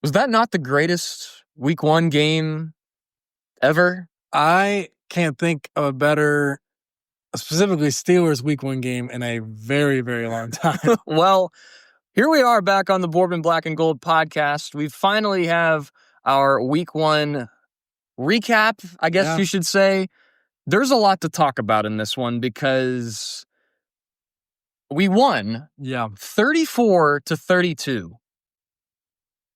Was that not the greatest week one game ever? I can't think of a better, specifically Steelers week one game in a very, very long time. Well, here we are back on the Boardman Black and Gold podcast. We finally have our week one recap, I guess you should say. There's a lot to talk about in this one because we won 34-32.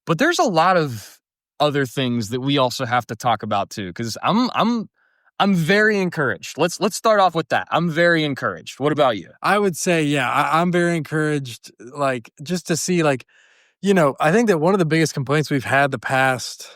But there's a lot of other things that we also have to talk about too, because I'm very encouraged. Let's start off with that. I'm very encouraged. What about you? I would say, I'm very encouraged. Like, just to see, like, I think that one of the biggest complaints we've had the past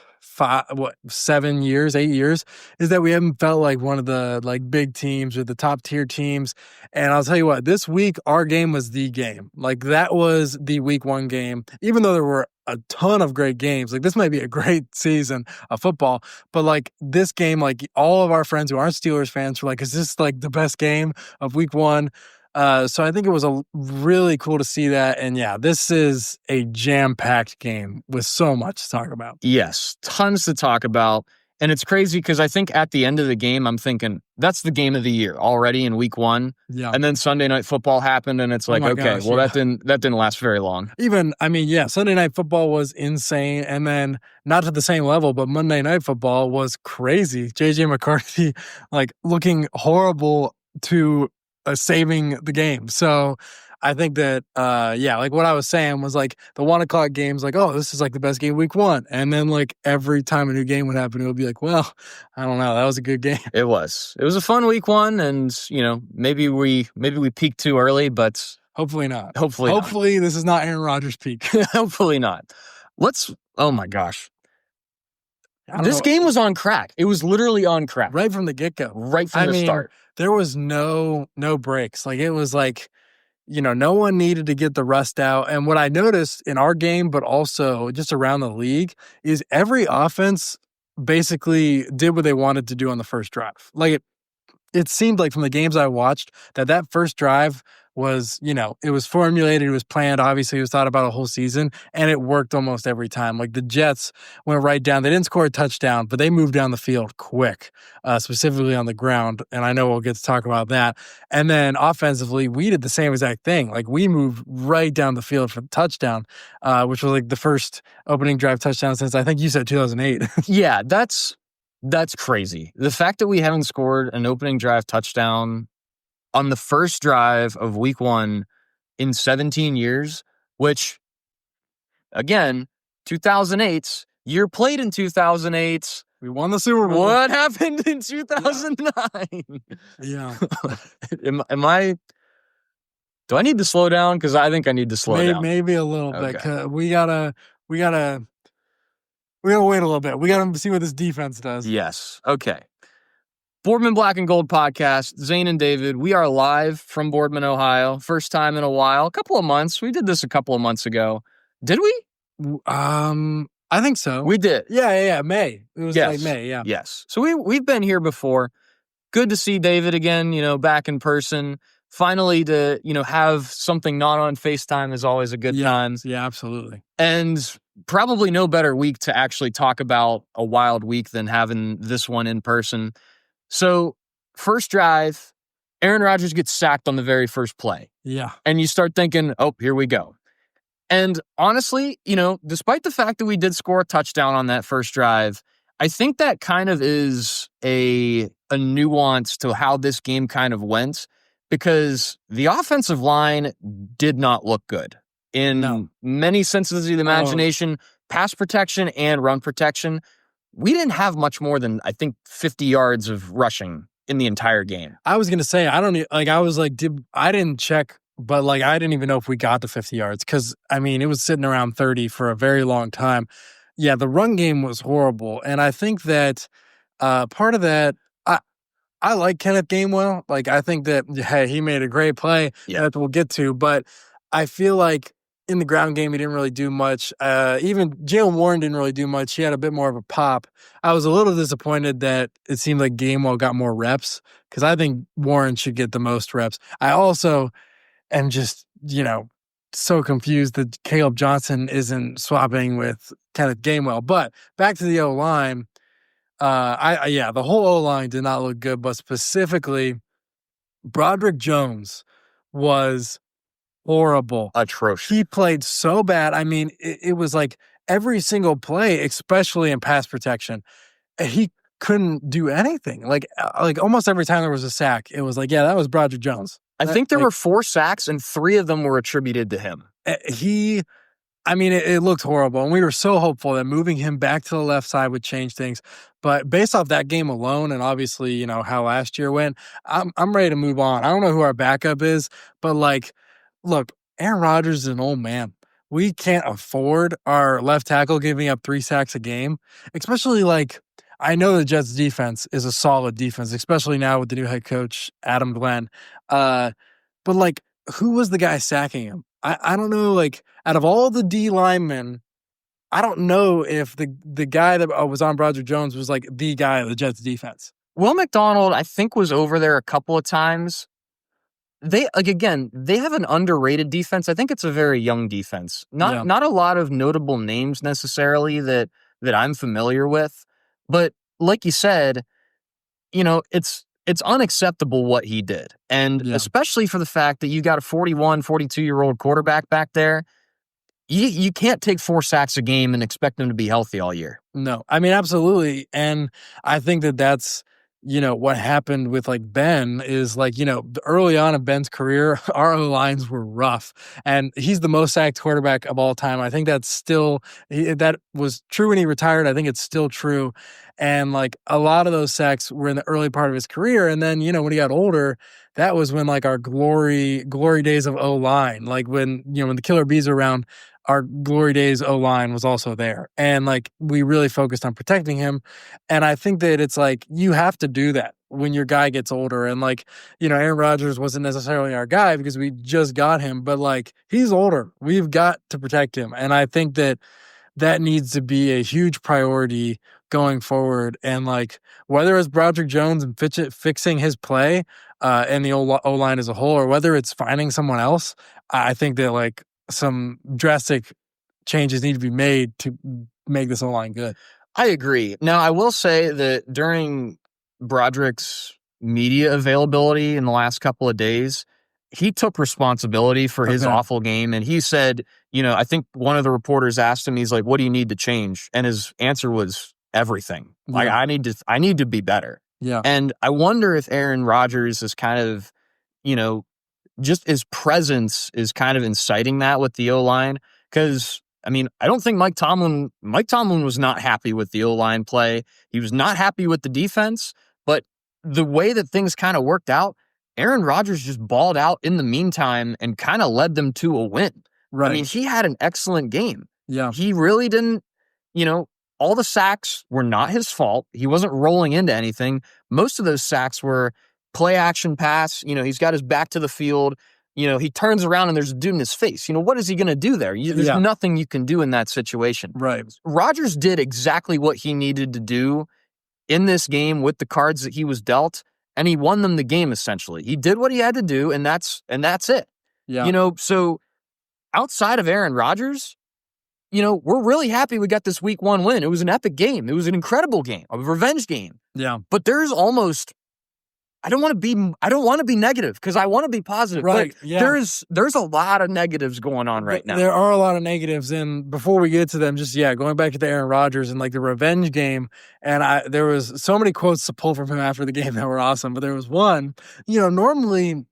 7 years, 8 years, is that we haven't felt like one of the like big teams or the top tier teams. And I'll tell you what, this week our game was the game. Like, that was the week one game. Even though there were a ton of great games, like this might be a great season of football, but like this game, like all of our friends who aren't Steelers fans were like, is this like the best game of week one? So I think it was really cool to see that. And this is a jam-packed game with so much to talk about. Yes, tons to talk about. And it's crazy because I think at the end of the game, I'm thinking that's the game of the year already in week one. Yeah. And then Sunday Night Football happened and it's like, that didn't last very long. Sunday Night Football was insane. And then not to the same level, but Monday Night Football was crazy. JJ McCarthy, like, looking horrible to saving the game. So I think that, like what I was saying was like the 1 o'clock games, like, oh, this is like the best game week one. And then like every time a new game would happen, it would be like, well, I don't know. That was a good game. It was a fun week one. And, maybe we peaked too early, but hopefully not. Hopefully this is not Aaron Rodgers' peak. Hopefully not. Oh my gosh. This game was on crack. It was literally on crack. Right from the get-go. Right from the start. There was no breaks. Like, it was like, no one needed to get the rust out. And what I noticed in our game, but also just around the league, is every offense basically did what they wanted to do on the first drive. Like, it seemed like from the games I watched that first drive was, it was formulated, it was planned, obviously it was thought about a whole season, and it worked almost every time. Like, the Jets went right down. They didn't score a touchdown, but they moved down the field quick, specifically on the ground, and I know we'll get to talk about that. And then offensively, we did the same exact thing. Like, we moved right down the field for the touchdown, which was like the first opening drive touchdown since, I think you said 2008. Yeah, that's crazy. The fact that we haven't scored an opening drive touchdown on the first drive of week one in 17 years, which, again, 2008, year played in 2008. We won the Super Bowl. What happened in 2009? Yeah. Do I need to slow down? Because I think I need to slow down. Maybe a little bit. 'Cause we gotta wait a little bit. We gotta see what this defense does. Yes. Okay. Boardman Black and Gold podcast, Zane and David. We are live from Boardman, Ohio. First time in a while. A couple of months. We did this a couple of months ago. Did we? I think so. We did. Yeah. May. It was like May, yeah. Yes. So we've been here before. Good to see David again, back in person. Finally to, have something not on FaceTime is always a good time. Yeah, absolutely. And probably no better week to actually talk about a wild week than having this one in person. So, first drive, Aaron Rodgers gets sacked on the very first play. Yeah. And you start thinking, oh, here we go. And honestly, despite the fact that we did score a touchdown on that first drive, I think that kind of is a nuance to how this game kind of went, because the offensive line did not look good in many senses of the imagination, pass protection and run protection. We didn't have much more than, I think, 50 yards of rushing in the entire game. I was going to say, I didn't check, but like, I didn't even know if we got to 50 yards because, it was sitting around 30 for a very long time. Yeah, the run game was horrible. And I think that part of that, I like Kenneth Gainwell. Like, I think that, he made a great play that we'll get to, but I feel like in the ground game, he didn't really do much. Even Jalen Warren didn't really do much. He had a bit more of a pop. I was a little disappointed that it seemed like Gainwell got more reps because I think Warren should get the most reps. I also am just, so confused that Caleb Johnson isn't swapping with Kenneth Gainwell. But back to the O-line, the whole O-line did not look good, but specifically Broderick Jones was horrible. Atrocious. He played so bad. I mean, it was like every single play, especially in pass protection, he couldn't do anything. Like almost every time there was a sack, it was like, yeah, that was Broderick Jones. I think there were 4 sacks, and 3 of them were attributed to him. It looked horrible, and we were so hopeful that moving him back to the left side would change things. But based off that game alone, and obviously, you know, how last year went, I'm ready to move on. I don't know who our backup is, but like, look, Aaron Rodgers is an old man. We can't afford our left tackle giving up 3 sacks a game, especially like, I know the Jets defense is a solid defense, especially now with the new head coach, Adam Glenn. But like, who was the guy sacking him? I don't know, like, out of all the D linemen, I don't know if the guy that was on Broderick Jones was like the guy of the Jets defense. Will McDonald, I think, was over there a couple of times. They have an underrated defense. I think it's a very young defense. Not a lot of notable names necessarily that I'm familiar with. But like you said, you know, it's unacceptable what he did. And especially for the fact that you got a 41, 42-year-old quarterback back there, you can't take 4 sacks a game and expect him to be healthy all year. No, I mean, absolutely. And I think that's, you know, what happened with like Ben is like, you know, early on in Ben's career, our O-lines were rough, and he's the most sacked quarterback of all time. I think that's still, that was true when he retired. I think it's still true. And like a lot of those sacks were in the early part of his career. And then, you know, when he got older, that was when like our glory days of O-line, like when, you know, when the Killer Bees were around, our glory days O-line was also there. And like, we really focused on protecting him. And I think that it's like, you have to do that when your guy gets older. And like, you know, Aaron Rodgers wasn't necessarily our guy because we just got him, but like, he's older. We've got to protect him. And I think that needs to be a huge priority going forward. And like, whether it's Broderick Jones and fixing his play and the O-line as a whole, or whether it's finding someone else, I think that like, some drastic changes need to be made to make this O-line good. I agree. Now, I will say that during Broderick's media availability in the last couple of days, he took responsibility for his awful game. And he said, you know, I think one of the reporters asked him, he's like, what do you need to change? And his answer was everything. Like, I need to be better. Yeah. And I wonder if Aaron Rodgers is kind of, you know, just his presence is kind of inciting that with the O-line. Because, I mean, I don't think Mike Tomlin was not happy with the O-line play. He was not happy with the defense. But the way that things kind of worked out, Aaron Rodgers just balled out in the meantime and kind of led them to a win. Right. I mean, he had an excellent game. Yeah. He really didn't, you know, all the sacks were not his fault. He wasn't rolling into anything. Most of those sacks were play action pass. You know, he's got his back to the field. You know, he turns around and there's a dude in his face. You know, what is he going to do there? There's nothing you can do in that situation. Right. Rodgers did exactly what he needed to do in this game with the cards that he was dealt, and he won them the game essentially. He did what he had to do, and that's it. Yeah. You know, so outside of Aaron Rodgers, you know, we're really happy we got this week 1 win. It was an epic game. It was an incredible game, a revenge game. Yeah. But there's almost, I don't want to be negative because I want to be positive. Right. But yeah. there's a lot of negatives going on right now. There are a lot of negatives. And before we get to them, just, going back to the Aaron Rodgers and like the revenge game. And there was so many quotes to pull from him after the game that were awesome. But there was one, you know, normally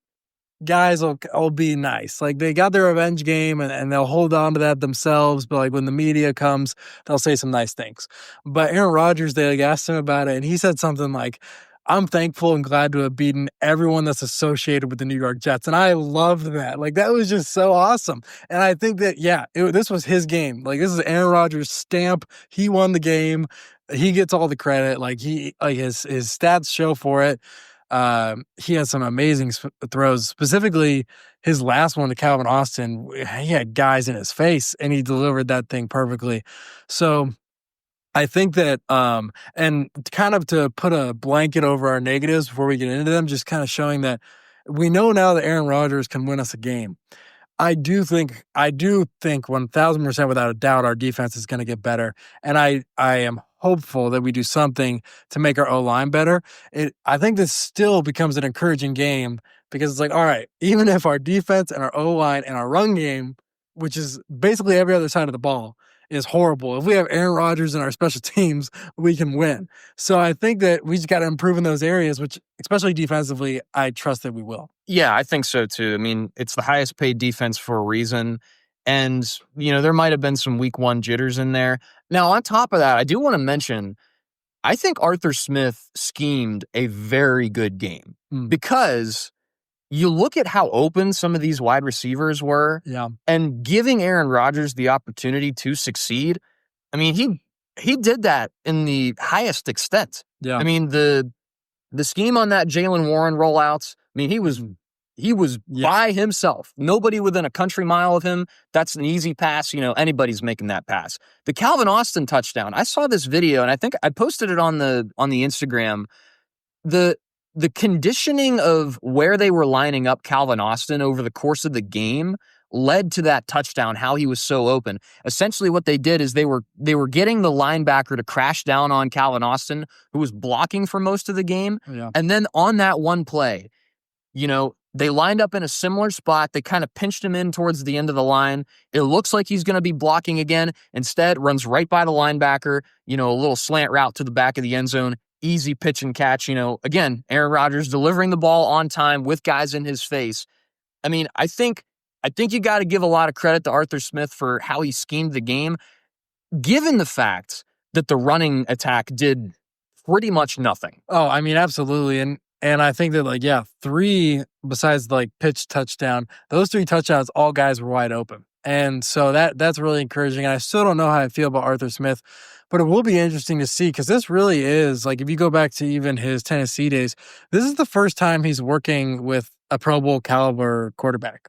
guys will be nice. Like they got their revenge game and they'll hold on to that themselves. But like when the media comes, they'll say some nice things. But Aaron Rodgers, they asked him about it and he said something like, I'm thankful and glad to have beaten everyone that's associated with the New York Jets. And I loved that. Like, that was just so awesome. And I think that, this was his game. Like, this is Aaron Rodgers' stamp. He won the game. He gets all the credit. Like, his stats show for it. He had some amazing throws, specifically his last one to Calvin Austin. He had guys in his face, and he delivered that thing perfectly. So I think that, and kind of to put a blanket over our negatives before we get into them, just kind of showing that we know now that Aaron Rodgers can win us a game. I do think 1000% without a doubt our defense is going to get better, and I am hopeful that we do something to make our O-line better. I think this still becomes an encouraging game because it's like, all right, even if our defense and our O-line and our run game, which is basically every other side of the ball, is horrible. If we have Aaron Rodgers in our special teams, we can win. So I think that we just got to improve in those areas, which especially defensively, I trust that we will. Yeah, I think so too. I mean, it's the highest paid defense for a reason. And, there might have been some week one jitters in there. Now, on top of that, I do want to mention, I think Arthur Smith schemed a very good game because you look at how open some of these wide receivers were and giving Aaron Rodgers the opportunity to succeed. I mean, he did that in the highest extent. Yeah. I mean, the scheme on that Jalen Warren rollouts, I mean, he was by himself. Nobody within a country mile of him. That's an easy pass. Anybody's making that pass. The Calvin Austin touchdown. I saw this video, and I think I posted it on the Instagram. The conditioning of where they were lining up Calvin Austin over the course of the game led to that touchdown, how he was so open. Essentially what they did is they were getting the linebacker to crash down on Calvin Austin, who was blocking for most of the game. Yeah. And then on that one play, they lined up in a similar spot. They kind of pinched him in towards the end of the line. It looks like he's going to be blocking again. Instead, runs right by the linebacker, a little slant route to the back of the end zone. Easy pitch and catch. Again, Aaron Rodgers delivering the ball on time with guys in his face. I mean, I think you got to give a lot of credit to Arthur Smith for how he schemed the game, given the fact that the running attack did pretty much nothing. Oh, I mean, absolutely. And I think that, 3, besides pitch touchdown, those 3 touchdowns, all guys were wide open. And so that's really encouraging. And I still don't know how I feel about Arthur Smith, but it will be interesting to see because this really is, if you go back to even his Tennessee days, this is the first time he's working with a Pro Bowl caliber quarterback.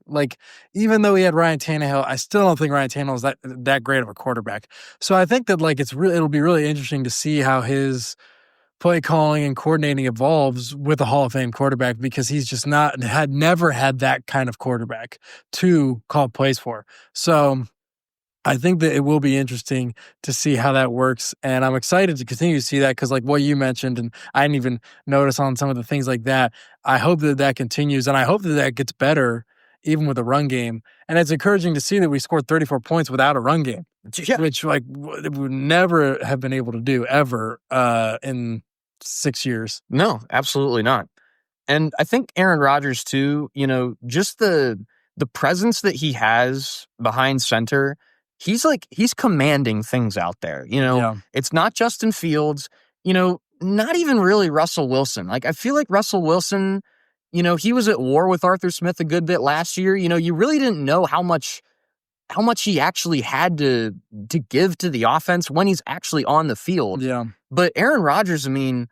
Even though he had Ryan Tannehill, I still don't think Ryan Tannehill is that great of a quarterback. So I think that it'll be really interesting to see how his play calling and coordinating evolves with a Hall of Fame quarterback because he's just never had that kind of quarterback to call plays for. So I think that it will be interesting to see how that works. And I'm excited to continue to see that because what you mentioned, and I didn't even notice on some of the things like that, I hope that continues. And I hope that gets better even with a run game. And it's encouraging to see that we scored 34 points without a run game, which we would never have been able to do ever in 6 years. No, absolutely not. And I think Aaron Rodgers too, just the presence that he has behind center, he's commanding things out there. It's not Justin Fields, not even really Russell Wilson. I feel like Russell Wilson, he was at war with Arthur Smith a good bit last year. You really didn't know how much he actually had to give to the offense when he's actually on the field. Yeah. But Aaron Rodgers, I mean,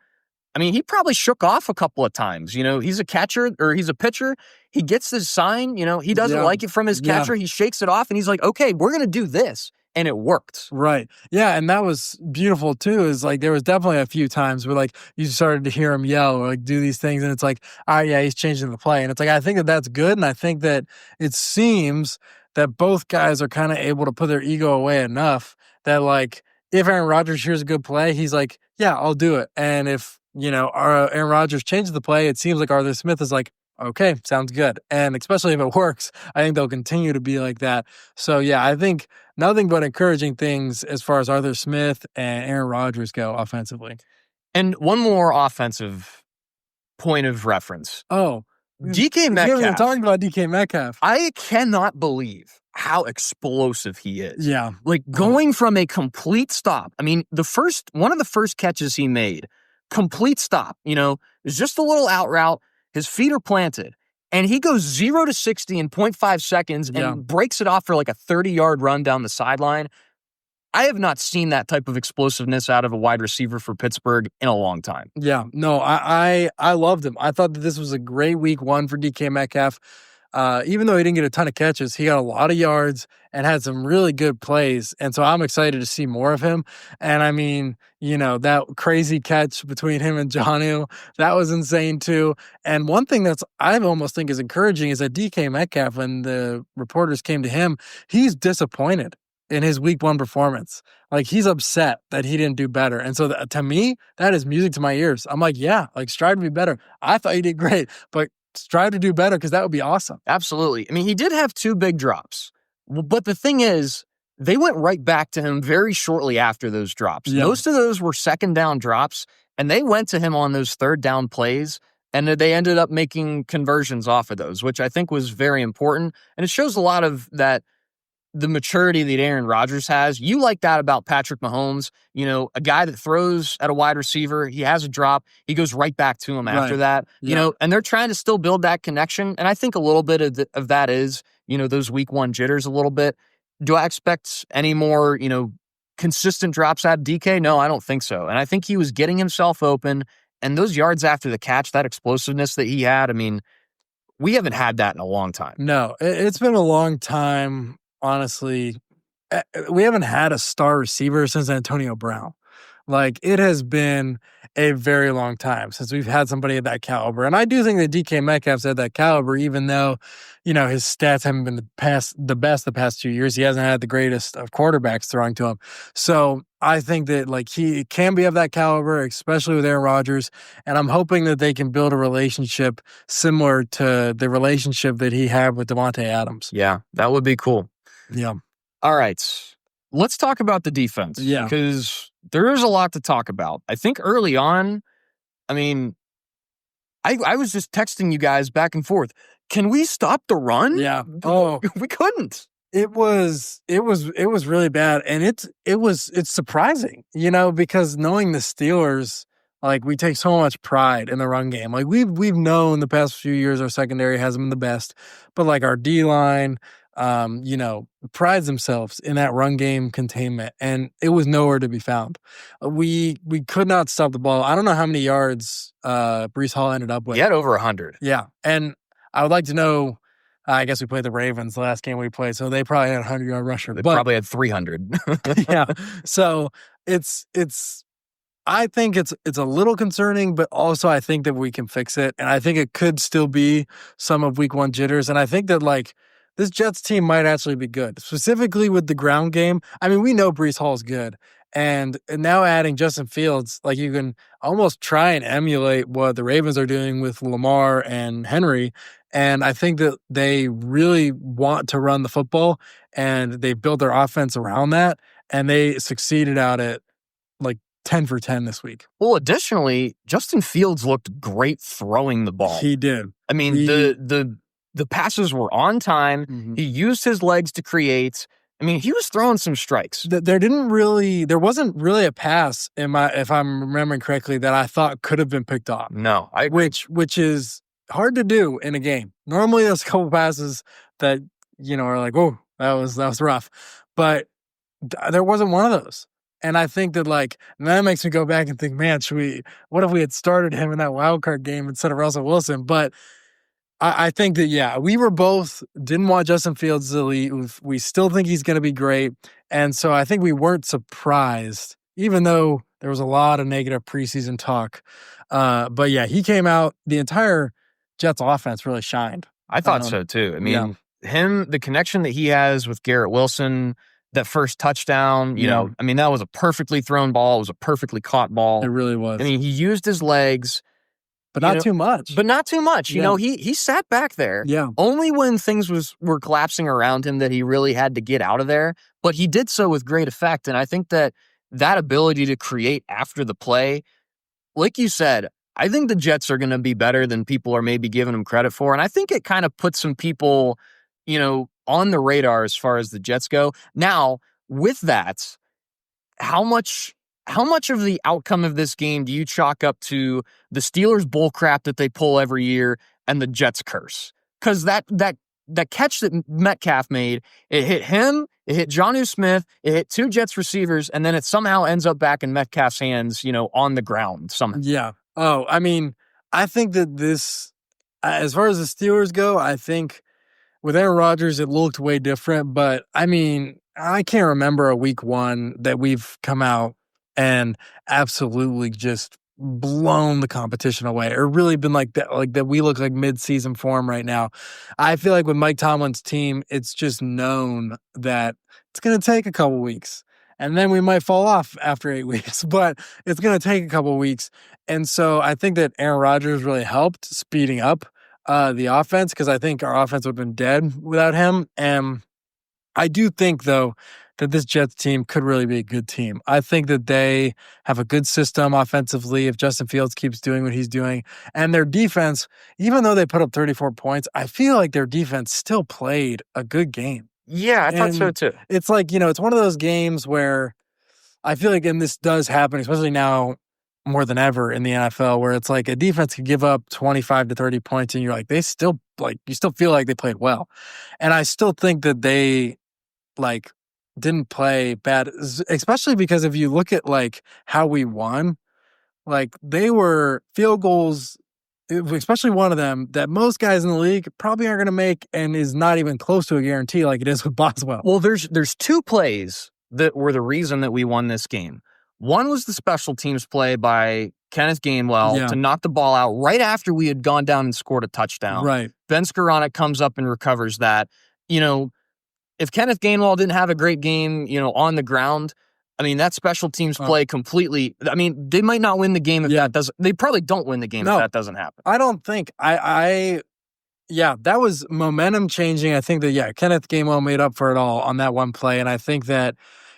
he probably shook off a couple of times. He's a catcher or he's a pitcher. He gets this sign, he doesn't like it from his catcher. He shakes it off and he's like, okay, we're going to do this. And it worked. Right. Yeah. And that was beautiful too, is there was definitely a few times where you started to hear him yell or do these things. And it's all right, yeah, he's changing the play. And it's I think that that's good. And I think that it seems that both guys are kind of able to put their ego away enough that if Aaron Rodgers hears a good play, he's yeah, I'll do it. And if, Aaron Rodgers changes the play, it seems like Arthur Smith is okay, sounds good. And especially if it works, I think they'll continue to be like that. So yeah, I think nothing but encouraging things as far as Arthur Smith and Aaron Rodgers go offensively. And one more offensive point of reference. Oh, DK Metcalf. We haven't even talked about DK Metcalf. I cannot believe how explosive he is. Yeah. Going from a complete stop. I mean, one of the first catches he made, complete stop, it's just a little out route. His feet are planted and he goes 0 to 60 in 0.5 seconds and breaks it off for a 30-yard run down the sideline. I have not seen that type of explosiveness out of a wide receiver for Pittsburgh in a long time. Yeah, no, I loved him. I thought that this was a great week one for DK Metcalf. even though he didn't get a ton of catches, he got a lot of yards and had some really good plays. And so I'm excited to see more of him. And I mean, that crazy catch between him and Jonnu, that was insane too. And one thing that's I almost think is encouraging is that DK Metcalf, when the reporters came to him, he's disappointed in his week 1 performance. Like, he's upset that he didn't do better. And so to me, that is music to my ears. I'm like, yeah, like, strive to be better. I thought you did great, but strive to do better because that would be awesome. Absolutely. I mean, he did have 2 big drops, but the thing is, they went right back to him very shortly after those drops. Yeah. Most of those were second down drops, and they went to him on those third down plays, and they ended up making conversions off of those, which I think was very important. And it shows a lot of the maturity that Aaron Rodgers has. You like that about Patrick Mahomes, a guy that throws at a wide receiver, he has a drop, he goes right back to him after that, and they're trying to still build that connection. And I think a little bit of that is, those week 1 jitters a little bit. Do I expect any more, consistent drops out of DK? No, I don't think so. And I think he was getting himself open, and those yards after the catch, that explosiveness that he had, I mean, we haven't had that in a long time. No, it's been a long time. Honestly, we haven't had a star receiver since Antonio Brown. Like, it has been a very long time since we've had somebody of that caliber. And I do think that DK Metcalf's at that caliber, even though, his stats haven't been the best the past 2 years. He hasn't had the greatest of quarterbacks throwing to him. So I think that, like, he can be of that caliber, especially with Aaron Rodgers. And I'm hoping that they can build a relationship similar to the relationship that he had with Devontae Adams. Yeah, that would be cool. Yeah. All right. Let's talk about the defense. Yeah. Because there is a lot to talk about. I think early on, I mean, I was just texting you guys back and forth. Can we stop the run? Yeah. Oh, we couldn't. It was really bad. And it's surprising, because knowing the Steelers, like, we take so much pride in the run game. Like, we've known the past few years our secondary hasn't been the best, but like our D-line, prides themselves in that run game containment, and it was nowhere to be found. We could not stop the ball. I don't know how many yards Breece Hall ended up with. He had over 100. Yeah, and I would like to know. I guess we played the Ravens the last game we played, so they probably had a 100-yard rusher. They probably had 300. Yeah, so it's. I think it's a little concerning, but also I think that we can fix it, and I think it could still be some of week 1 jitters, and I think that, like, this Jets team might actually be good, specifically with the ground game. I mean, we know Breece Hall's good, and now adding Justin Fields, like, you can almost try and emulate what the Ravens are doing with Lamar and Henry, and I think that they really want to run the football, and they built their offense around that, and they succeeded at it, like, 10 for 10 this week. Well, additionally, Justin Fields looked great throwing the ball. He did. I mean, the passes were on time. Mm-hmm. He used his legs to create. I mean, he was throwing some strikes. There wasn't really a pass if I'm remembering correctly, that I thought could have been picked off. No, I agree. Which is hard to do in a game. Normally, there's a couple passes that are like, oh, that was rough, but there wasn't one of those. And I think that, like, that makes me go back and think, man, what if we had started him in that wild card game instead of Russell Wilson? But I think that, yeah, we were both didn't want Justin Fields to leave. We still think he's going to be great. And so I think we weren't surprised, even though there was a lot of negative preseason talk. But yeah, he came out, the entire Jets offense really shined. I thought so too. I mean, the connection that he has with Garrett Wilson, that first touchdown, I mean, that was a perfectly thrown ball. It was a perfectly caught ball. It really was. I mean, he used his legs. But not too much. But not too much. Yeah. He sat back there. Yeah. Only when things were collapsing around him that he really had to get out of there. But he did so with great effect. And I think that ability to create after the play, like you said, I think the Jets are going to be better than people are maybe giving them credit for. And I think it kind of puts some people, on the radar as far as the Jets go. Now, with that, how much of the outcome of this game do you chalk up to the Steelers bull crap that they pull every year and the Jets curse? Because that catch that Metcalf made, it hit him, it hit Jonnu Smith, it hit 2 Jets receivers, and then it somehow ends up back in Metcalf's hands, on the ground somehow. Yeah. Oh, I mean, I think that this, as far as the Steelers go, I think with Aaron Rodgers, it looked way different. But I mean, I can't remember a week one that we've come out and absolutely just blown the competition away, or really been like that we look like mid-season form right now. I feel like with Mike Tomlin's team, it's just known that it's going to take a couple weeks. And then we might fall off after 8 weeks, but it's going to take a couple weeks. And so I think that Aaron Rodgers really helped speeding up the offense, because I think our offense would have been dead without him. And I do think, though, that this Jets team could really be a good team. I think that they have a good system offensively if Justin Fields keeps doing what he's doing. And their defense, even though they put up 34 points, I feel like their defense still played a good game. Yeah, I thought so too. It's like, it's one of those games where I feel like, and this does happen, especially now more than ever in the NFL, where it's like a defense could give up 25 to 30 points and you're like, you still feel like they played well. And I still think that they didn't play bad, especially because if you look at how we won, they were field goals, especially one of them that most guys in the league probably aren't going to make, and is not even close to a guarantee like it is with Boswell. Well, there's two plays that were the reason that we won this game. One was the special teams play by Kenneth Gainwell to knock the ball out right after we had gone down and scored a touchdown. Right. Ben Skoranek comes up and recovers that. If Kenneth Gainwell didn't have a great game, on the ground, I mean, that special teams play completely. I mean, they might not win the game if that doesn't. They probably don't win the game if that doesn't happen. I don't think. That was momentum changing. I think that Kenneth Gainwell made up for it all on that one play, and I think that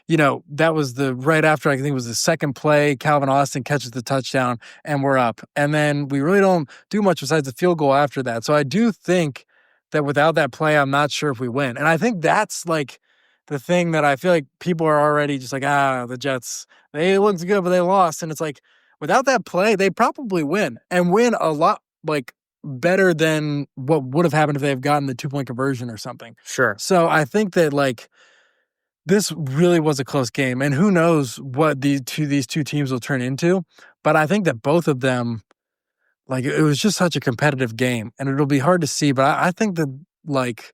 that was right after, I think it was the second play, Calvin Austin catches the touchdown and we're up, and then we really don't do much besides the field goal after that. So I do think that without that play, I'm not sure if we win, and I think that's the thing that I feel like people are already just the Jets, they looked good, but they lost. And it's without that play, they probably win, and win a lot better than what would have happened if they've gotten the 2-point conversion or something. Sure. So I think that this really was a close game, and who knows what these two teams will turn into. But I think that both of them, it was just such a competitive game, and it'll be hard to see. But I think that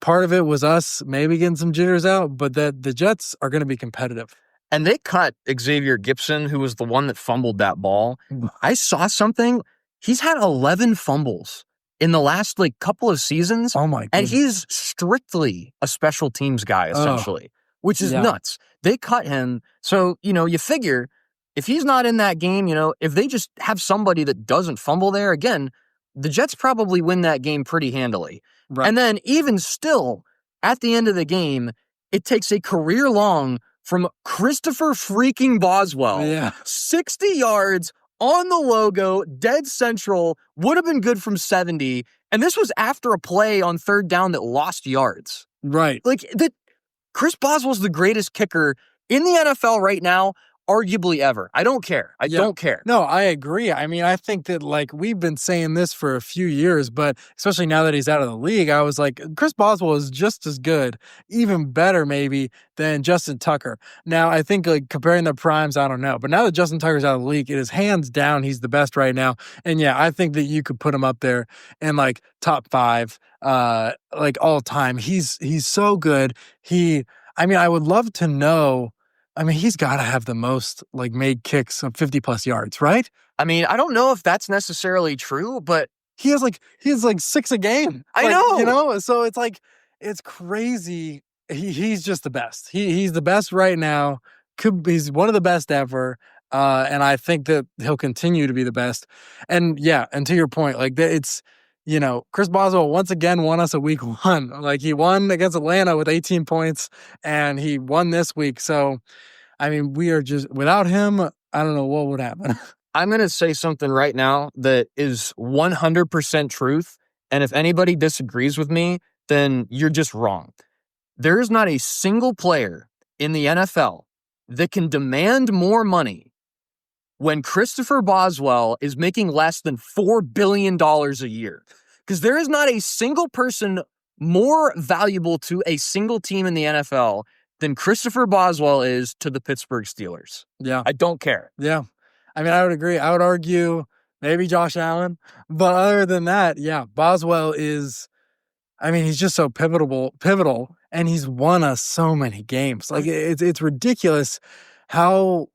part of it was us maybe getting some jitters out, but that the Jets are going to be competitive. And they cut Xavier Gipson, who was the one that fumbled that ball. I saw something. He's had 11 fumbles in the last couple of seasons. Oh my goodness. And he's strictly a special teams guy, essentially, which is nuts. They cut him. So, you figure if he's not in that game, if they just have somebody that doesn't fumble there, again, the Jets probably win that game pretty handily. Right. And then even still, at the end of the game, it takes a career long from Christopher freaking Boswell. 60 yards on the logo, dead central, would have been good from 70. And this was after a play on third down that lost yards. Right. Chris Boswell's the greatest kicker in the NFL right now, arguably ever. I don't care. I don't care. No, I agree. I mean, I think that we've been saying this for a few years, but especially now that he's out of the league, I was Chris Boswell is just as good, even better maybe, than Justin Tucker. Now, I think comparing their primes, I don't know. But now that Justin Tucker's out of the league, it is hands down he's the best right now. And I think that you could put him up there in top 5, all time. He's so good. I would love to know. He's got to have the most made kicks of 50+ yards, right? I don't know if that's necessarily true, but he has 6 a game. I know. So it's crazy. He's just the best. He's the best right now. He's one of the best ever. And I think that he'll continue to be the best. And and to your point, it's, Chris Boswell once again won us a week 1. He won against Atlanta with 18 points, and he won this week. So, we are just, without him, I don't know what would happen. I'm going to say something right now that is 100% truth. And if anybody disagrees with me, then you're just wrong. There is not a single player in the NFL that can demand more money when Christopher Boswell is making less than $4 billion a year. Because there is not a single person more valuable to a single team in the NFL than Christopher Boswell is to the Pittsburgh Steelers. Yeah. I don't care. Yeah. I would agree. I would argue maybe Josh Allen. But other than that, Boswell is, I mean, he's just so pivotal, and he's won us so many games. Like it's ridiculous how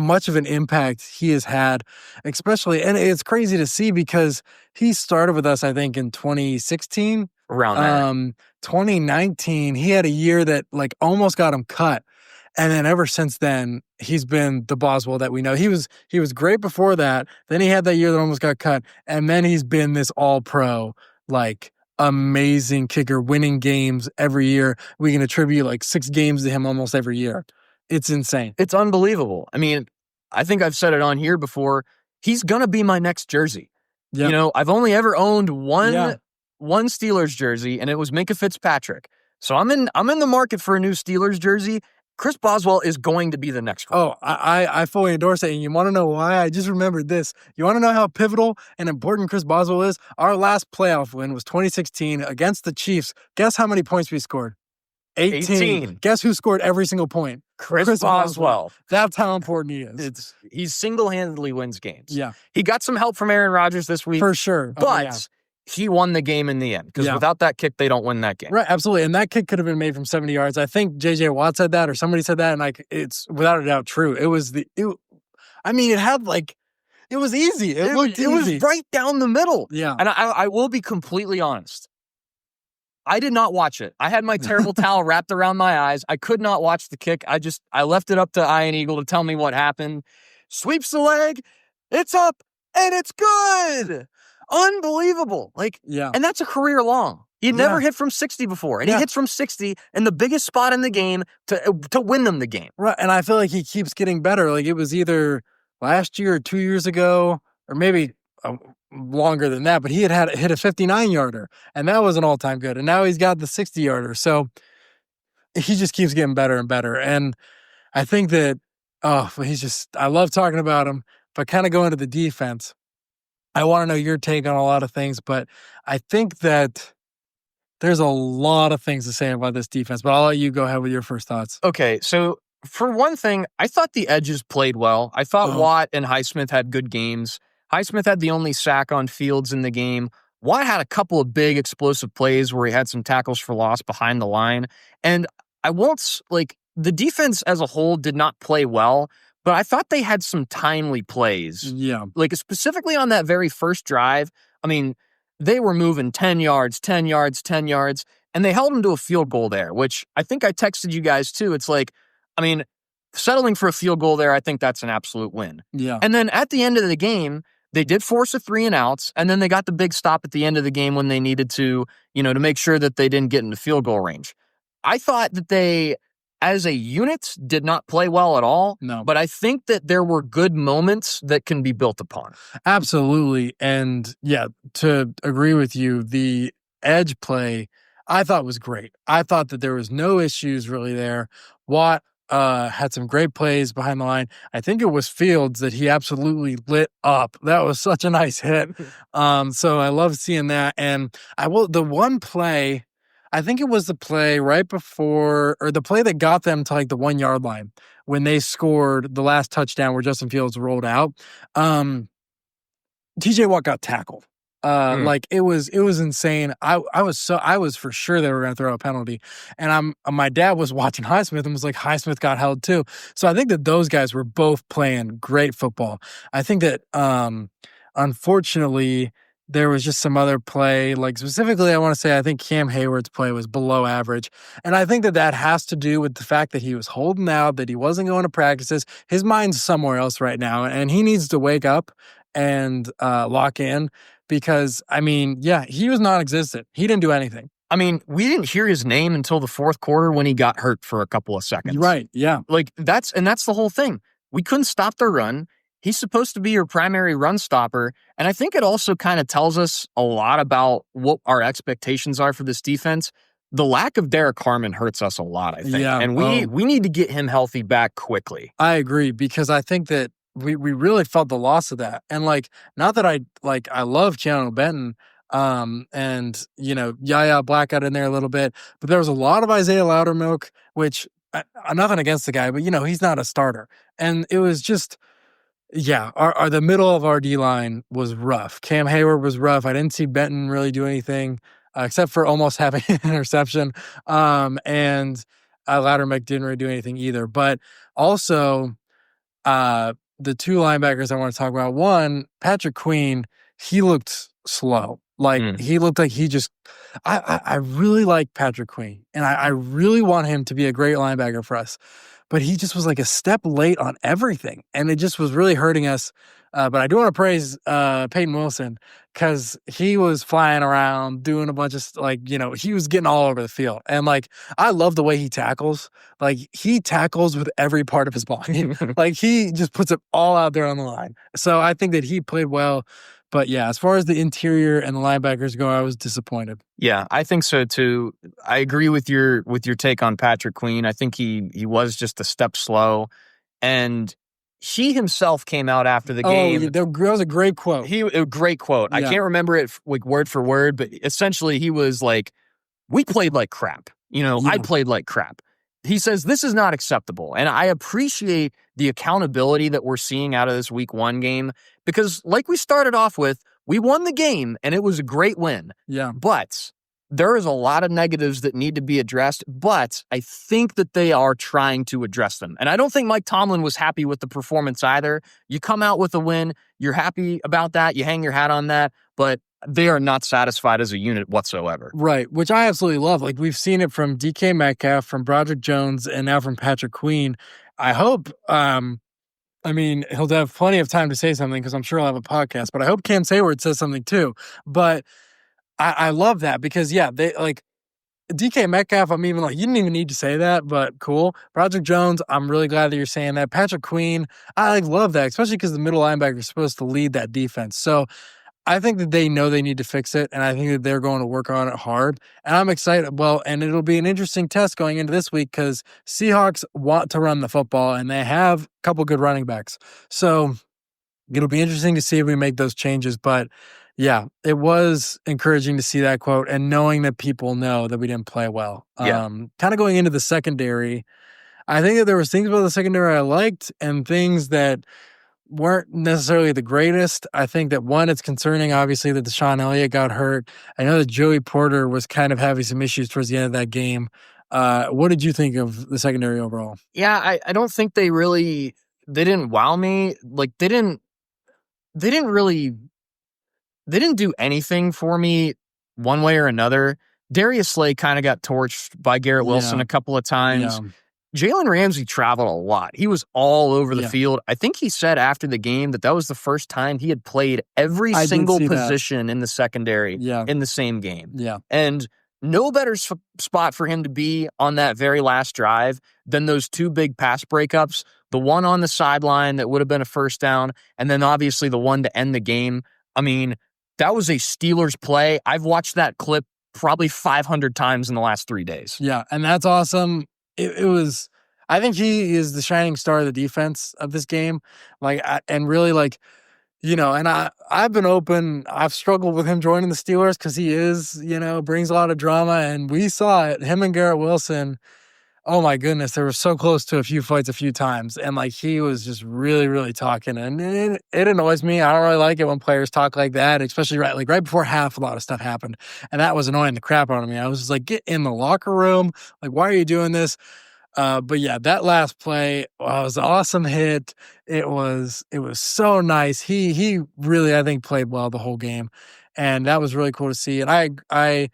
much of an impact he has had, especially, and it's crazy to see because he started with us, I think, in 2016. Around there. 2019, he had a year that like almost got him cut. And then ever since then, he's been the Boswell that we know. He was great before that. Then he had that year that almost got cut. And then he's been this all-pro, like amazing kicker, winning games every year. We can attribute like 6 games to him almost every year. It's insane. It's unbelievable. I mean, I think I've said it on here before. He's going to be my next jersey. Yep. You know, I've only ever owned one Steelers jersey, and it was Minka Fitzpatrick. So I'm in the market for a new Steelers jersey. Chris Boswell is going to be the next one. Oh, I fully endorse it. And you want to know why? I just remembered this. You want to know how pivotal and important Chris Boswell is? Our last playoff win was 2016 against the Chiefs. Guess how many points we scored? 18. Guess who scored every single point? Chris Boswell. That's how important he is. He single-handedly wins games. Yeah. He got some help from Aaron Rodgers this week. For sure. But he won the game in the end because without that kick, they don't win that game. Right, absolutely. And that kick could have been made from 70 yards. I think J.J. Watt said that or somebody said that, and like it's without a doubt true. It was it was easy. It looked easy. It was right down the middle. Yeah. And I will be completely honest. I did not watch it. I had my terrible towel wrapped around my eyes. I could not watch the kick. I left it up to Ian Eagle to tell me what happened. Sweeps the leg. It's up and it's good. Unbelievable. And that's a career long. He never hit from 60 before. And he hits from 60 in the biggest spot in the game to win them the game. Right. And I feel like he keeps getting better. Like it was either last year or 2 years ago, or maybe longer than that, but he had hit a 59-yarder, and that was an all-time good. And now he's got the 60-yarder. So he just keeps getting better and better. And I think that, I love talking about him, but kind of going to the defense. I want to know your take on a lot of things, but I think that there's a lot of things to say about this defense, but I'll let you go ahead with your first thoughts. Okay, so for one thing, I thought the edges played well. I thought Watt and Highsmith had good games. Highsmith had the only sack on Fields in the game. Watt had a couple of big explosive plays where he had some tackles for loss behind the line. And the defense as a whole did not play well, but I thought they had some timely plays. Yeah. Specifically on that very first drive, I mean, they were moving 10 yards, 10 yards, 10 yards, and they held them to a field goal there, which I think I texted you guys too. It's settling for a field goal there, I think that's an absolute win. Yeah. And then at the end of the game, they did force a 3 and outs, and then they got the big stop at the end of the game when they needed to make sure that they didn't get into field goal range. I thought that they, as a unit, did not play well at all. No. But I think that there were good moments that can be built upon. Absolutely. And to agree with you, the edge play I thought was great. I thought that there was no issues really there. Watt had some great plays behind the line. I think it was Fields that he absolutely lit up. That was such a nice hit. So I love seeing that. And the one play, I think it was the play right before, or the play that got them to the 1 yard line when they scored the last touchdown where Justin Fields rolled out. TJ Watt got tackled. It was insane. I was for sure they were going to throw a penalty, and my dad was watching Highsmith and was like, Highsmith got held too. So I think that those guys were both playing great football. I think that unfortunately there was just some other play, specifically I want to say I think Cam Hayward's play was below average, and I think that has to do with the fact that he was holding out, that he wasn't going to practices. His mind's somewhere else right now, and he needs to wake up and lock in. Because, he was non-existent. He didn't do anything. We didn't hear his name until the fourth quarter when he got hurt for a couple of seconds. Right, yeah. That's the whole thing. We couldn't stop the run. He's supposed to be your primary run stopper. And I think it also kind of tells us a lot about what our expectations are for this defense. The lack of Derek Harmon hurts us a lot, I think. Yeah, and we need to get him healthy back quickly. I agree, because I think that we really felt the loss of that. And not that I love Keanu Benton, and Yaya Black got in there a little bit, but there was a lot of Isaiah Loudermilk, which nothing against the guy, but he's not a starter. And it was just, the middle of our D line was rough. Cam Hayward was rough. I didn't see Benton really do anything. except for almost having an interception. And Loudermilk didn't really do anything either. But also, the two linebackers I want to talk about. One, Patrick Queen, he looked slow. Like he looked like he just. I really like Patrick Queen, and I really want him to be a great linebacker for us. But he just was like a step late on everything, and it just was really hurting us. But I do want to praise Peyton Wilson because he was flying around doing a bunch of he was getting all over the field, and like I love the way he tackles. Like he tackles with every part of his body. Like he just puts it all out there on the line. So I think that he played well. But yeah, as far as the interior and the linebackers go, I was disappointed. Yeah, I think so too. I agree with your take on Patrick Queen. I think he was just a step slow, and he himself came out after the game. Oh, that was a great quote. A great quote. Yeah. I can't remember it like word for word, but essentially he was like, "We played like crap. I played like crap." He says, "This is not acceptable." And I appreciate the accountability that we're seeing out of this week 1 game because like we started off with, we won the game and it was a great win. Yeah. But there is a lot of negatives that need to be addressed, but I think that they are trying to address them. And I don't think Mike Tomlin was happy with the performance either. You come out with a win, you're happy about that, you hang your hat on that, but they are not satisfied as a unit whatsoever. Right, which I absolutely love. Like, we've seen it from DK Metcalf, from Broderick Jones, and now from Patrick Queen. I hope, he'll have plenty of time to say something because I'm sure he'll have a podcast, but I hope Cam Sayward says something too. But I love that because, yeah, they like DK Metcalf, I'm even like, you didn't even need to say that, but cool. Broderick Jones, I'm really glad that you're saying that. Patrick Queen, I love that, especially because the middle linebacker is supposed to lead that defense. So I think that they know they need to fix it, and I think that they're going to work on it hard. And I'm excited. Well, and it'll be an interesting test going into this week because Seahawks want to run the football, and they have a couple good running backs. So it'll be interesting to see if we make those changes. But yeah, it was encouraging to see that quote and knowing that people know that we didn't play well. Yeah. Kind of going into the secondary, I think that there was things about the secondary I liked and things that weren't necessarily the greatest. I think that one, it's concerning, obviously, that Deshaun Elliott got hurt. I know that Joey Porter was kind of having some issues towards the end of that game. What did you think of the secondary overall? Yeah, I don't think they didn't wow me. Like they didn't do anything for me one way or another. Darius Slay kind of got torched by Garrett Wilson a couple of times. Yeah. Jalen Ramsey traveled a lot. He was all over the field. I think he said after the game that was the first time he had played every single position in the secondary in the same game. Yeah. And no better spot for him to be on that very last drive than those 2 big pass breakups, the one on the sideline that would have been a first down, and then obviously the one to end the game. I mean, that was a Steelers play. I've watched that clip probably 500 times in the last 3 days. Yeah, and that's awesome. It was, I think he is the shining star of the defense of this game. And I've been open. I've struggled with him joining the Steelers because he is, brings a lot of drama. And we saw it, him and Garrett Wilson. Oh my goodness, they were so close to a few fights a few times. And he was just really, really talking. And it annoys me. I don't really like it when players talk like that, especially right before half, a lot of stuff happened. And that was annoying the crap out of me. I was just like, get in the locker room. Like, why are you doing this? But yeah, that last play was an awesome hit. It was so nice. He really, I think, played well the whole game. And that was really cool to see. And I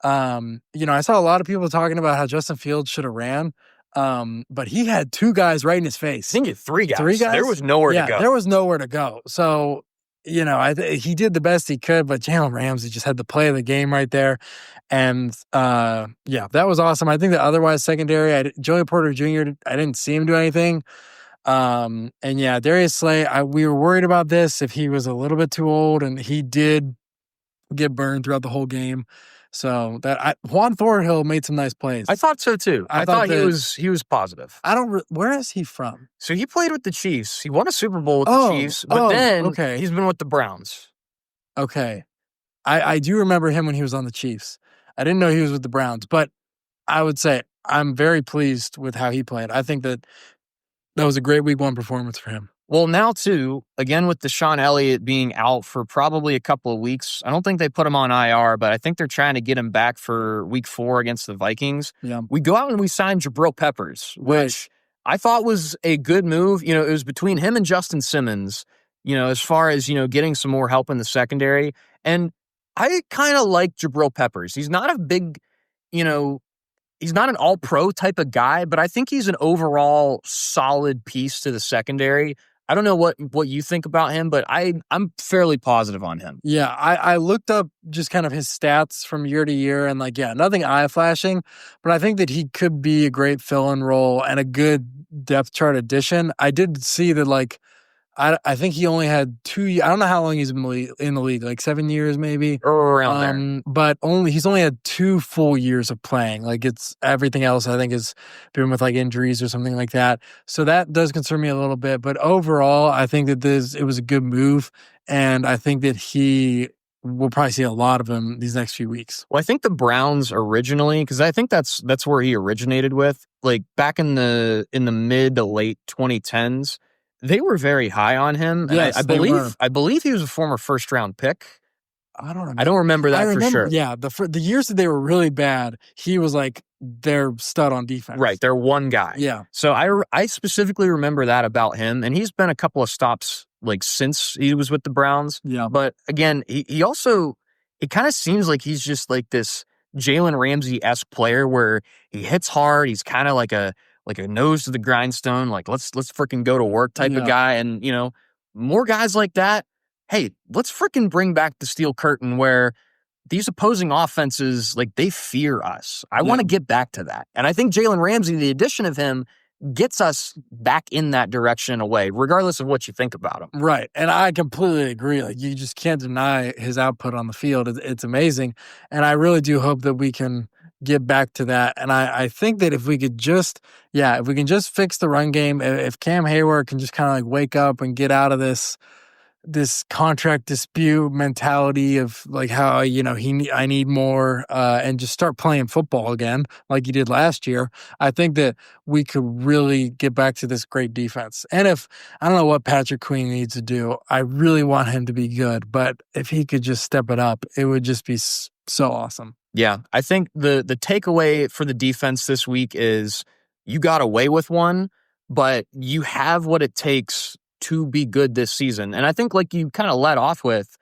saw a lot of people talking about how Justin Fields should have ran. But he had 2 guys right in his face. I think he had 3 guys. 3 guys? There was nowhere to go. There was nowhere to go. So, he did the best he could, but Jalen Ramsey just had the play of the game right there. And, that was awesome. I think that otherwise secondary, Joey Porter Jr., I didn't see him do anything. Darius Slay, we were worried about this if he was a little bit too old, and he did get burned throughout the whole game. So Juan Thornhill made some nice plays. I thought so too. I thought he was positive. Where is he from? So he played with the Chiefs. He won a Super Bowl with the Chiefs, but then he's been with the Browns. Okay. I do remember him when he was on the Chiefs. I didn't know he was with the Browns, but I would say I'm very pleased with how he played. I think that was a great week 1 performance for him. Well, now too, again with Deshaun Elliott being out for probably a couple of weeks. I don't think they put him on IR, but I think they're trying to get him back for week 4 against the Vikings. Yeah. We go out and we sign Jabril Peppers, which I thought was a good move. You know, it was between him and Justin Simmons, you know, as far as, you know, getting some more help in the secondary. And I kind of like Jabril Peppers. He's not a big, you know, he's not an all-pro type of guy, but I think he's an overall solid piece to the secondary. I don't know what you think about him, but I'm fairly positive on him. Yeah, I looked up just kind of his stats from year to year, and like, yeah, nothing eye-flashing, but I think that he could be a great fill-in role and a good depth chart addition. I did see that, like, I think he only had 2 years. I don't know how long he's been in the league, like 7 years maybe. Or around there. But he's only had 2 full years of playing. Like, it's everything else I think has been with like injuries or something like that. So that does concern me a little bit. But overall, I think that it was a good move. And I think that we'll probably see a lot of him these next few weeks. Well, I think the Browns originally, because I think that's where he originated with, like back in the mid to late 2010s. They were very high on him. Yes, and I believe he was a former first round pick. I don't remember. I don't remember that for sure. Yeah, the years that they were really bad, he was like their stud on defense. Right, they're one guy. Yeah. So I specifically remember that about him, and he's been a couple of stops like since he was with the Browns. Yeah. But again, he also, it kind of seems like he's just like this Jalen Ramsey-esque player where he hits hard. He's kind of like a nose to the grindstone, like let's freaking go to work type of guy. And, you know, more guys like that. Hey, let's freaking bring back the steel curtain where these opposing offenses, like, they fear us. I want to get back to that. And I think Jalen Ramsey, the addition of him, gets us back in that direction in a way, regardless of what you think about him. Right. And I completely agree. Like, you just can't deny his output on the field. It's amazing. And I really do hope that we can get back to that. And I think that if we can just fix the run game, if Cam Hayward can just kind of like wake up and get out of this contract dispute mentality of like how, you know, I need more, and just start playing football again like he did last year, I think that we could really get back to this great defense. And I don't know what Patrick Queen needs to do, I really want him to be good, but if he could just step it up, it would just be so awesome. Yeah, I think the takeaway for the defense this week is you got away with one, but you have what it takes to be good this season. And I think, like you kind of led off with,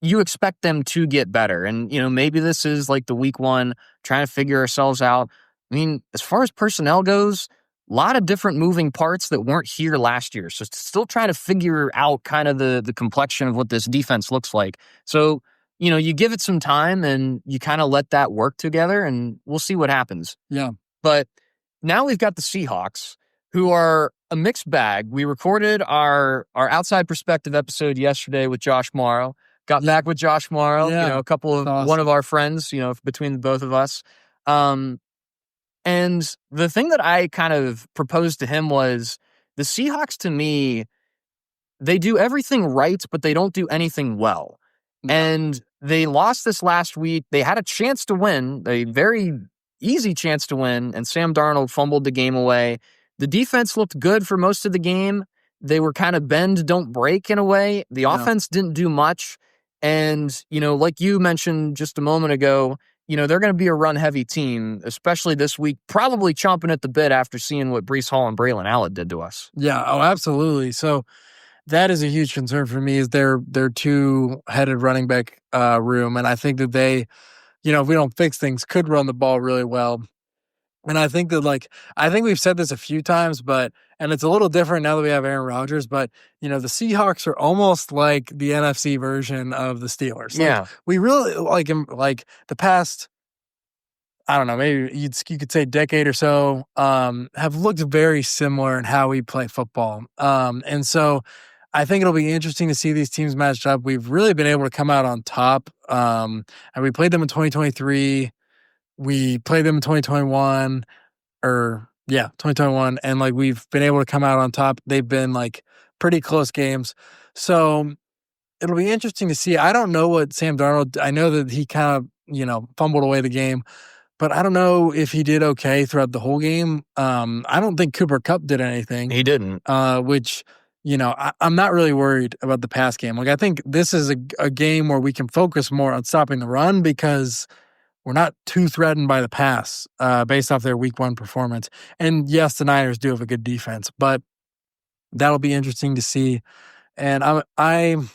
you expect them to get better. And, you know, maybe this is like the week 1, trying to figure ourselves out. I mean, as far as personnel goes, a lot of different moving parts that weren't here last year. So still trying to figure out kind of the complexion of what this defense looks like. So, you know, you give it some time and you kind of let that work together and we'll see what happens. Yeah. But now we've got the Seahawks, who are a mixed bag. We recorded our outside perspective episode yesterday with Josh Morrow. Got back with Josh Morrow, you know, a couple of awesome. One of our friends, you know, between the both of us. And the thing that I kind of proposed to him was the Seahawks, to me, they do everything right, but they don't do anything well. No. And they lost this last week. They had a chance to win, a very easy chance to win, and Sam Darnold fumbled the game away. The defense looked good for most of the game. They were kind of bend, don't break in a way. The offense didn't do much. And, you know, like you mentioned just a moment ago, you know, they're going to be a run-heavy team, especially this week, probably chomping at the bit after seeing what Breece Hall and Braylon Allen did to us. Yeah, oh, absolutely. So that is a huge concern for me, is their two-headed running back room. And I think that they, you know, if we don't fix things, could run the ball really well. And I think that, like, I think we've said this a few times, and it's a little different now that we have Aaron Rodgers, but, you know, the Seahawks are almost like the NFC version of the Steelers. Yeah. Like, we really, like the past, I don't know, maybe you could say decade or so, have looked very similar in how we play football. And so I think it'll be interesting to see these teams matched up. We've really been able to come out on top. And we played them in 2023. We played them in 2021, 2021, and like we've been able to come out on top. They've been like pretty close games. So it'll be interesting to see. I don't know what Sam Darnold, I know that he kind of, you know, fumbled away the game, but I don't know if he did okay throughout the whole game. I don't think Cooper Kupp did anything. He didn't. Which, I'm not really worried about the pass game. Like, I think this is a game where we can focus more on stopping the run because we're not too threatened by the pass based off their week 1 performance. And yes, the Niners do have a good defense, but that'll be interesting to see. And I'm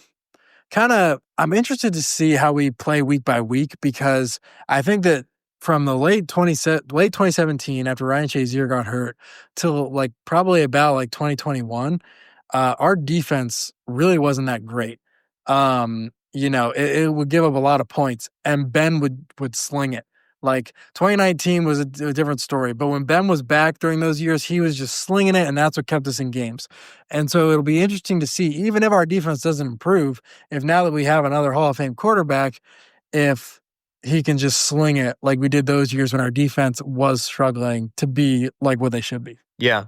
interested to see how we play week by week, because I think that from the late 2017 after Ryan Shazier got hurt till like probably about like 2021, our defense really wasn't that great. It would give up a lot of points, and Ben would sling it. Like 2019 was a different story, but when Ben was back during those years, he was just slinging it, and that's what kept us in games. And so it'll be interesting to see, even if our defense doesn't improve, if now that we have another Hall of Fame quarterback, if he can just sling it like we did those years when our defense was struggling to be like what they should be. Yeah.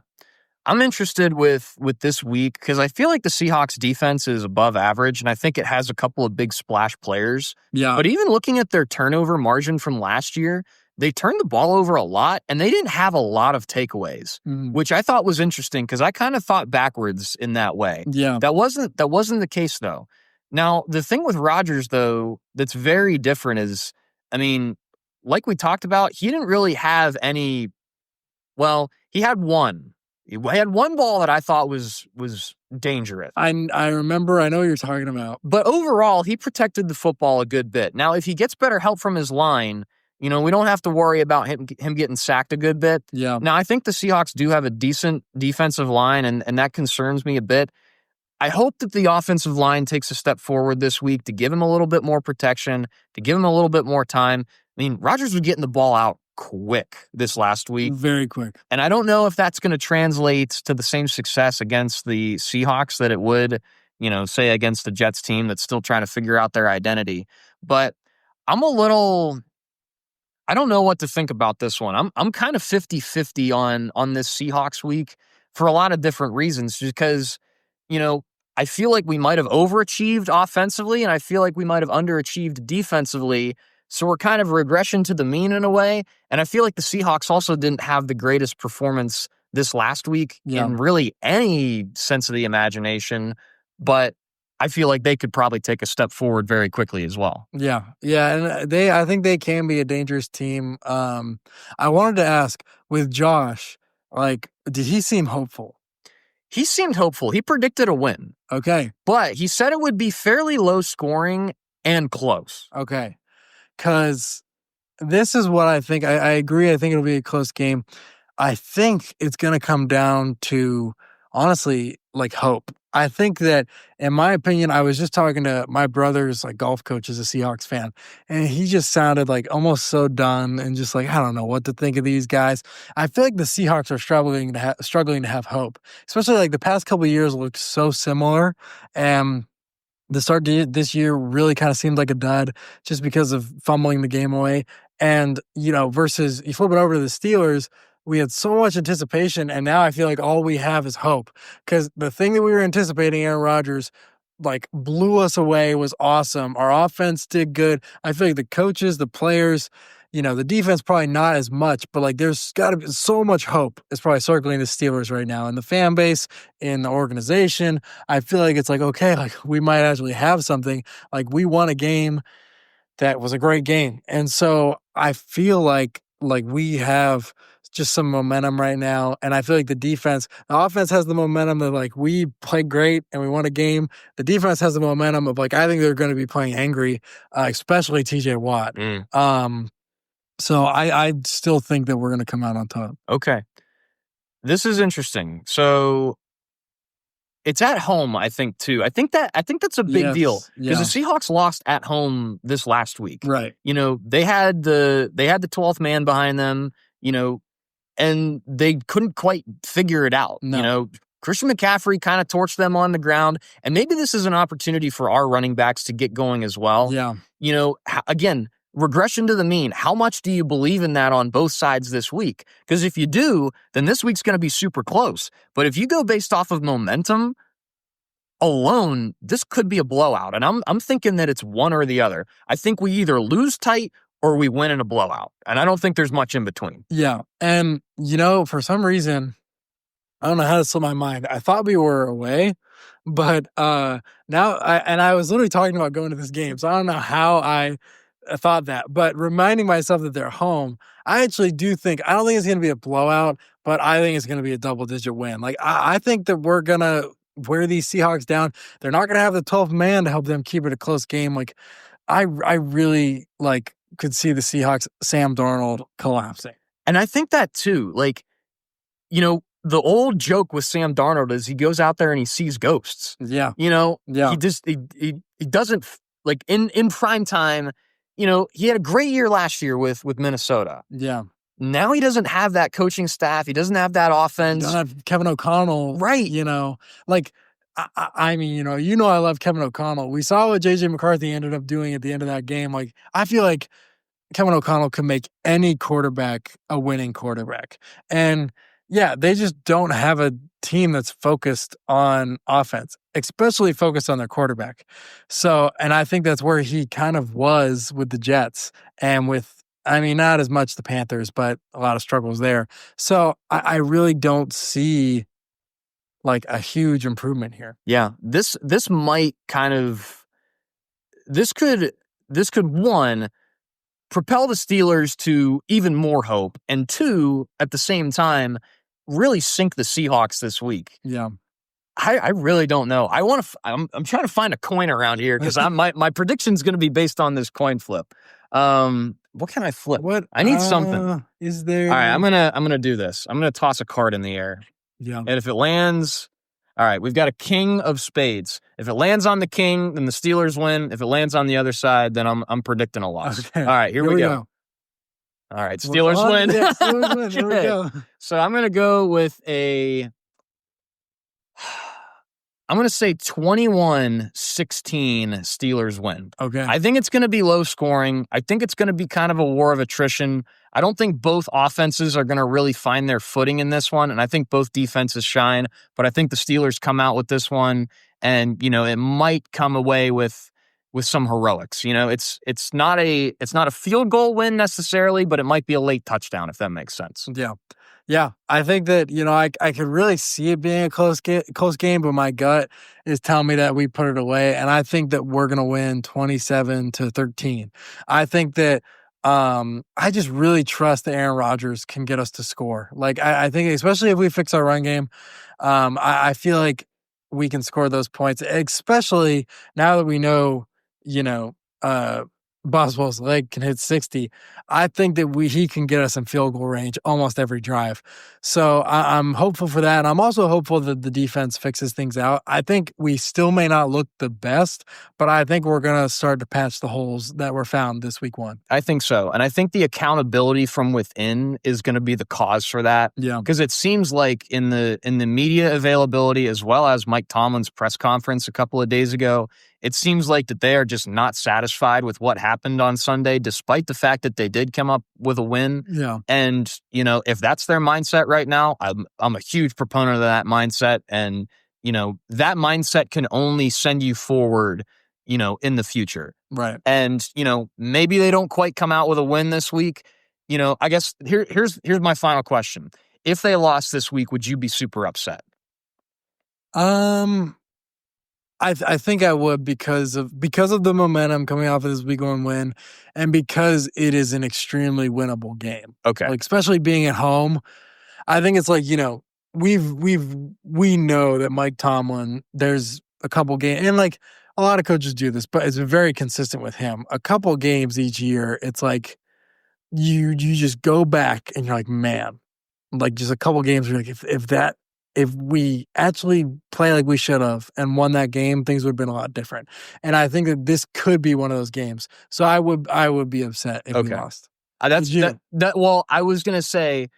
I'm interested with this week because I feel like the Seahawks defense is above average, and I think it has a couple of big splash players. Yeah. But even looking at their turnover margin from last year, they turned the ball over a lot, and they didn't have a lot of takeaways, which I thought was interesting because I kind of thought backwards in that way. Yeah. That wasn't the case, though. Now, the thing with Rodgers, though, that's very different is, I mean, like we talked about, he didn't really have any, well, he had one. He had one ball that I thought was dangerous. I remember. I know what you're talking about. But overall, he protected the football a good bit. Now, if he gets better help from his line, we don't have to worry about him getting sacked a good bit. Yeah. Now, I think the Seahawks do have a decent defensive line, and that concerns me a bit. I hope that the offensive line takes a step forward this week to give him a little bit more protection, to give him a little bit more time. I mean, Rodgers was getting the ball out quick this last week. Very quick. And I don't know if that's going to translate to the same success against the Seahawks that it would, say against the Jets team that's still trying to figure out their identity. But I don't know what to think about this one. I'm kind of 50-50 on this Seahawks week for a lot of different reasons, because, I feel like we might have overachieved offensively, and I feel like we might have underachieved defensively. So we're kind of regression to the mean in a way. And I feel like the Seahawks also didn't have the greatest performance this last week in really any sense of the imagination. But I feel like they could probably take a step forward very quickly as well. Yeah. Yeah. And I think they can be a dangerous team. I wanted to ask, with Josh, did he seem hopeful? He seemed hopeful. He predicted a win. Okay. But he said it would be fairly low scoring and close. Okay. Because this is what I think. I agree. I think it'll be a close game. I think it's going to come down to, honestly, hope. I think that, in my opinion, I was just talking to my brother's golf coach is a Seahawks fan, and he just sounded almost so done and just I don't know what to think of these guys. I feel like the Seahawks are struggling to have hope, especially the past couple of years looked so similar, and the start this year really kind of seemed like a dud just because of fumbling the game away. And, versus you flip it over to the Steelers, we had so much anticipation, and now I feel like all we have is hope. Because the thing that we were anticipating, Aaron Rodgers, blew us away, was awesome. Our offense did good. I feel like the coaches, the players, the defense probably not as much, but there's got to be so much hope is probably circling the Steelers right now. And the fan base, in the organization, I feel like it's okay, we might actually have something. We won a game that was a great game. And so I feel like we have just some momentum right now. And I feel like the offense has the momentum of we played great and we won a game. The defense has the momentum of I think they're going to be playing angry, especially TJ Watt. So I still think that we're going to come out on top. Okay. This is interesting. So it's at home, I think, too. I think that's a big deal because the Seahawks lost at home this last week. Right. They had the 12th man behind them, and they couldn't quite figure it out. No. Christian McCaffrey kind of torched them on the ground, and maybe this is an opportunity for our running backs to get going as well. Yeah. Again, regression to the mean. How much do you believe in that on both sides this week? Because if you do, then this week's going to be super close. But if you go based off of momentum alone, this could be a blowout. And I'm thinking that it's one or the other. I think we either lose tight or we win in a blowout. And I don't think there's much in between. Yeah. And, for some reason, I don't know how to slip my mind. I thought we were away, But now I was literally talking about going to this game, so I don't know how I thought that, but reminding myself that they're home, I actually do think I don't think it's going to be a blowout, but I think it's going to be a double-digit win. Like I think that we're gonna wear these Seahawks down. They're not going to have the 12th man to help them keep it a close game. Like I really could see the Seahawks Sam Darnold collapsing. And I think that too. Like, the old joke with Sam Darnold is he goes out there and he sees ghosts. Yeah. He just he doesn't like in prime time. He had a great year last year with Minnesota. Yeah. Now he doesn't have that coaching staff. He doesn't have that offense. He doesn't have Kevin O'Connell. Right. I mean, I love Kevin O'Connell. We saw what J.J. McCarthy ended up doing at the end of that game. Like, I feel like Kevin O'Connell can make any quarterback a winning quarterback. And yeah, they just don't have a team that's focused on offense, especially focused on their quarterback. So, and I think that's where he kind of was with the Jets and not as much the Panthers, but a lot of struggles there. So I really don't see a huge improvement here. Yeah, this might this could one, propel the Steelers to even more hope, and two, at the same time, really sink the Seahawks this week. Yeah. I really don't know. I'm trying to find a coin around here because my prediction's going to be based on this coin flip. What can I flip? I need something. Is there? All right, I'm gonna do this. I'm gonna toss a card in the air. Yeah. And if it lands, all right, we've got a king of spades. If it lands on the king, then the Steelers win. If it lands on the other side, then I'm predicting a loss. Okay. All right, here we go. All right, Steelers win. Yeah, Steelers win. Here we go. So I'm gonna go with I'm going to say 21-16 Steelers win. Okay. I think it's going to be low scoring. I think it's going to be kind of a war of attrition. I don't think both offenses are going to really find their footing in this one, and I think both defenses shine, but I think the Steelers come out with this one, and, it might come away with some heroics. It's not a field goal win necessarily, but it might be a late touchdown, if that makes sense. Yeah. Yeah, I think that, I could really see it being a close game, but my gut is telling me that we put it away, and I think that we're going to win 27-13. I think that I just really trust that Aaron Rodgers can get us to score. I think especially if we fix our run game, I feel like we can score those points, especially now that we know, Boswell's leg can hit 60. I think that he can get us in field goal range almost every drive. So I'm hopeful for that. And I'm also hopeful that the defense fixes things out. I think we still may not look the best, but I think we're going to start to patch the holes that were found this week 1. I think so. And I think the accountability from within is going to be the cause for that. Yeah. Because it seems like in the media availability, as well as Mike Tomlin's press conference a couple of days ago, it seems like that they are just not satisfied with what happened on Sunday, despite the fact that they did come up with a win. Yeah. And, if that's their mindset right now, I'm a huge proponent of that mindset. And, that mindset can only send you forward, in the future. Right. And, maybe they don't quite come out with a win this week. I guess here's my final question. If they lost this week, would you be super upset? I think I would because of the momentum coming off of this week 1 win, and because it is an extremely winnable game. Okay. Especially being at home. I think it's we know that Mike Tomlin, there's a couple games, and a lot of coaches do this, but it's very consistent with him. A couple games each year, it's you just go back and you're like, man, just a couple games where if we actually play like we should have and won that game, things would have been a lot different. And I think that this could be one of those games. So I would be upset if we lost. Well, I was going to say,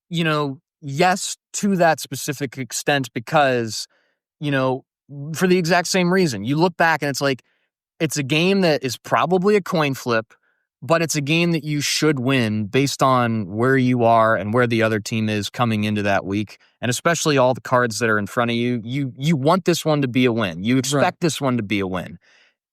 yes, to that specific extent, because, for the exact same reason. You look back and it's a game that is probably a coin flip, but it's a game that you should win based on where you are and where the other team is coming into that week, and especially all the cards that are in front of you. You want this one to be a win. You expect this one to be a win.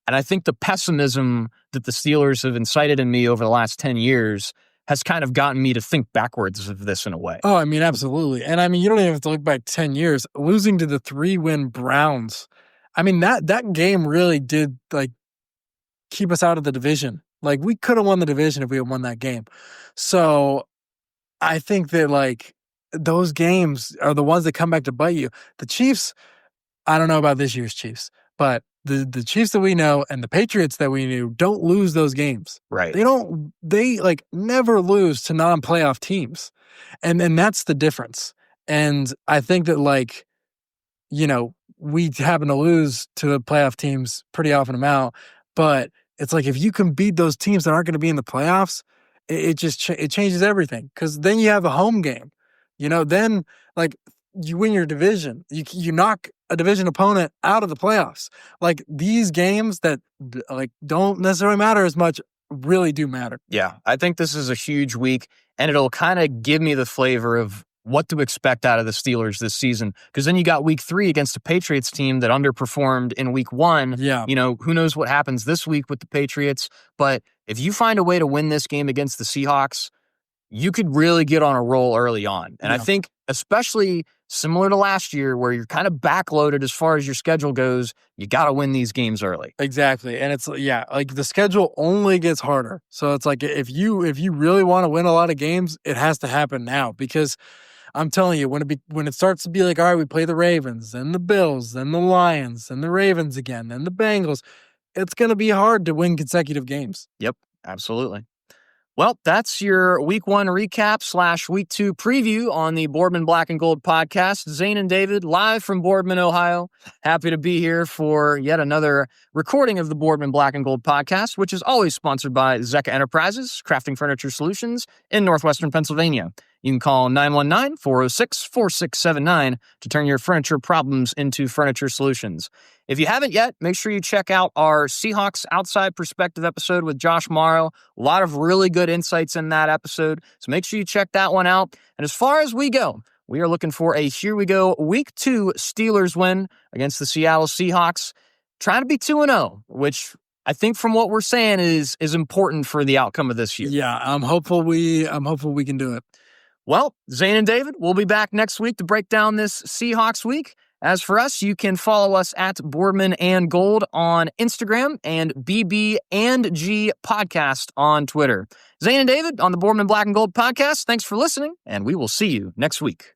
And I think the pessimism that the Steelers have incited in me over the last 10 years has kind of gotten me to think backwards of this in a way. Oh, I mean, absolutely. And I mean, you don't even have to look back 10 years. Losing to the 3-win Browns, I mean, that game really did like keep us out of the division. Like, we could have won the division if we had won that game. So I think that like those games are the ones that come back to bite you. The Chiefs, I don't know about this year's Chiefs, but the Chiefs that we know and the Patriots that we knew don't lose those games. Right. They like never lose to non-playoff teams. And that's the difference. And I think that like, you know, we happen to lose to the playoff teams pretty often amount, but it's like if you can beat those teams that aren't going to be in the playoffs, it just it changes everything, because then you have a home game. You know, then like you win your division. You knock a division opponent out of the playoffs. Like these games that like don't necessarily matter as much really do matter. Yeah, I think this is a huge week, and it'll kind of give me the flavor of what to expect out of the Steelers this season. Because then you got week 3 against the Patriots team that underperformed in week 1. Yeah. You know, who knows what happens this week with the Patriots. But if you find a way to win this game against the Seahawks, you could really get on a roll early on. And I think especially similar to last year where you're kind of backloaded as far as your schedule goes, you got to win these games early. Exactly. And it's, yeah, like the schedule only gets harder. So it's like if you really want to win a lot of games, it has to happen now, because I'm telling you, when it starts to be like, all right, we play the Ravens, then the Bills, then the Lions, then the Ravens again, then the Bengals, it's going to be hard to win consecutive games. Yep, absolutely. Well, that's your week 1 recap / week 2 preview on the Boardman Black and Gold podcast. Zane and David, live from Boardman, Ohio. Happy to be here for yet another recording of the Boardman Black and Gold podcast, which is always sponsored by Zecca Enterprises, crafting furniture solutions in northwestern Pennsylvania. You can call 919-406-4679 to turn your furniture problems into furniture solutions. If you haven't yet, make sure you check out our Seahawks Outside Perspective episode with Josh Morrow. A lot of really good insights in that episode, so make sure you check that one out. And as far as we go, we are looking for a here we go week 2 Steelers win against the Seattle Seahawks. Trying to be 2-0, which I think from what we're saying is important for the outcome of this year. Yeah, I'm hopeful we can do it. Well, Zane and David, we'll be back next week to break down this Seahawks week. As for us, you can follow us at Boardman and Gold on Instagram and BB and G Podcast on Twitter. Zane and David on the Boardman Black and Gold podcast. Thanks for listening, and we will see you next week.